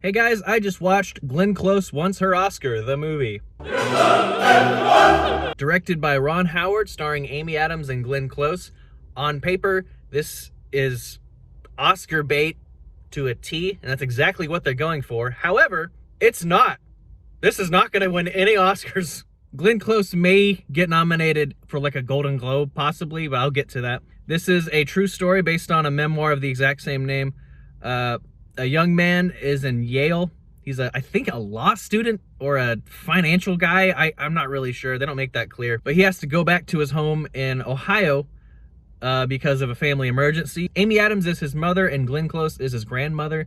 Hey guys, I just watched Glenn Close Wants Her Oscar, the movie. Directed by Ron Howard, starring Amy Adams and Glenn Close. On paper, this is Oscar bait to a T, and that's exactly what they're going for. However, it's not. This is not going to win any Oscars. Glenn Close may get nominated for like a Golden Globe, possibly, but I'll get to that. This is a true story based on a memoir of the exact same name. A young man is in Yale. He's I think a law student or a financial guy. I'm not really sure. They don't make that clear. But he has to go back to his home in Ohio because of a family emergency. Amy Adams is his mother and Glenn Close is his grandmother.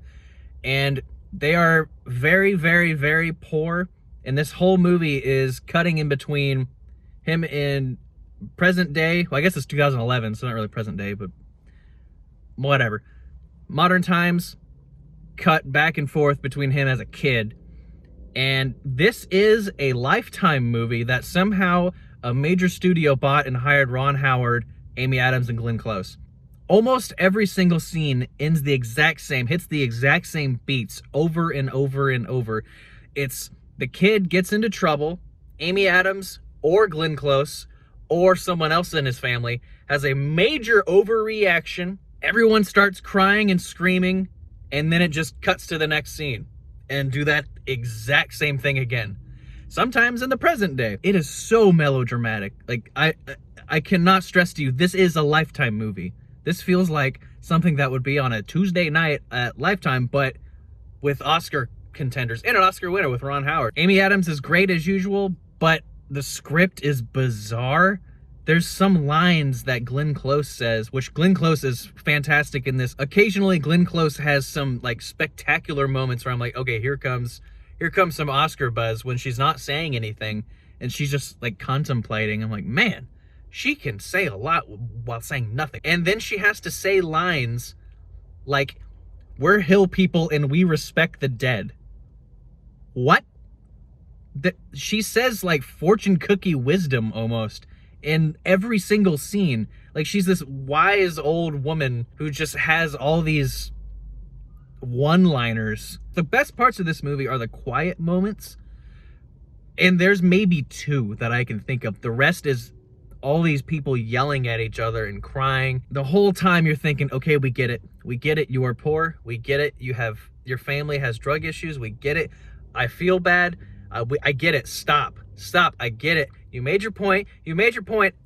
And they are very, very, very poor. And this whole movie is cutting in between him in present day. Well, I guess it's 2011, so not really present day, but whatever. Modern times, cut back and forth between him as a kid. And this is a Lifetime movie that somehow a major studio bought and hired Ron Howard, Amy Adams, and Glenn Close. Almost every single scene ends the exact same, hits the exact same beats over and over and over. It's the kid gets into trouble, Amy Adams or Glenn Close or someone else in his family has a major overreaction. Everyone starts crying and screaming, and then it just cuts to the next scene and do that exact same thing again. Sometimes in the present day. It is so melodramatic. Like, I cannot stress to you, this is a Lifetime movie. This feels like something that would be on a Tuesday night at Lifetime, but with Oscar contenders and an Oscar winner with Ron Howard. Amy Adams is great as usual, but the script is bizarre. There's some lines that Glenn Close says, which Glenn Close is fantastic in this. Occasionally, Glenn Close has some like spectacular moments where I'm like, okay, here comes some Oscar buzz when she's not saying anything and she's just like contemplating. I'm like, man, she can say a lot while saying nothing. And then she has to say lines like, we're hill people and we respect the dead. What? She says like fortune cookie wisdom almost in every single scene. Like, she's this wise old woman who just has all these one-liners. The best parts of this movie are the quiet moments, and there's maybe two that I can think of. The rest is all these people yelling at each other and crying. The whole time you're thinking, okay, we get it. We get it. You are poor. We get it. Your family has drug issues. We get it. I feel bad. I get it. Stop. I get it. You made your point.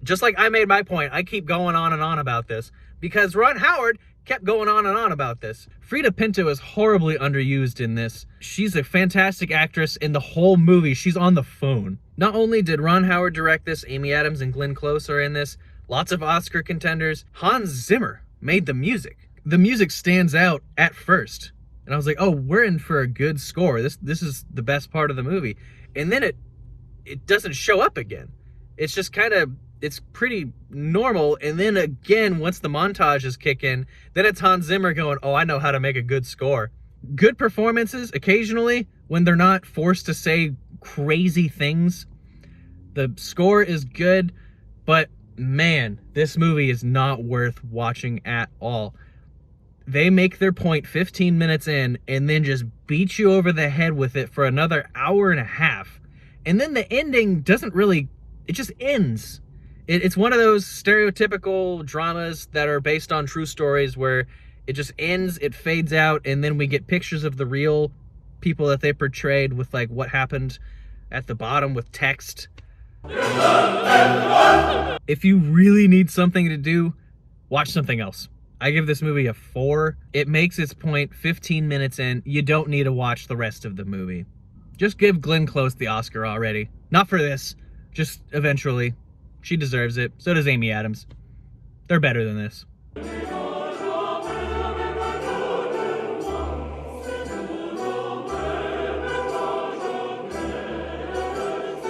Just like I made my point. I keep going on and on about this because Ron Howard kept going on and on about this. Frida Pinto is horribly underused in this. She's a fantastic actress. In the whole movie, she's on the phone. Not only did Ron Howard direct this, Amy Adams and Glenn Close are in this. Lots of Oscar contenders. Hans Zimmer made the music. The music stands out at first. And I was like, oh, we're in for a good score. This is the best part of the movie. And then it doesn't show up again. It's just kind of, it's pretty normal. And then again, once the montages kick in, then it's Hans Zimmer going, oh, I know how to make a good score. Good performances occasionally when they're not forced to say crazy things. The score is good, but man, this movie is not worth watching at all. They make their point 15 minutes in and then just beat you over the head with it for another hour and a half. And then the ending doesn't really, it just ends. It's one of those stereotypical dramas that are based on true stories where it just ends, it fades out, and then we get pictures of the real people that they portrayed with like what happened at the bottom with text. If you really need something to do, watch something else. I give this movie a 4. It makes its point 15 minutes in. You don't need to watch the rest of the movie. Just give Glenn Close the Oscar already. Not for this, just eventually. She deserves it. So does Amy Adams. They're better than this.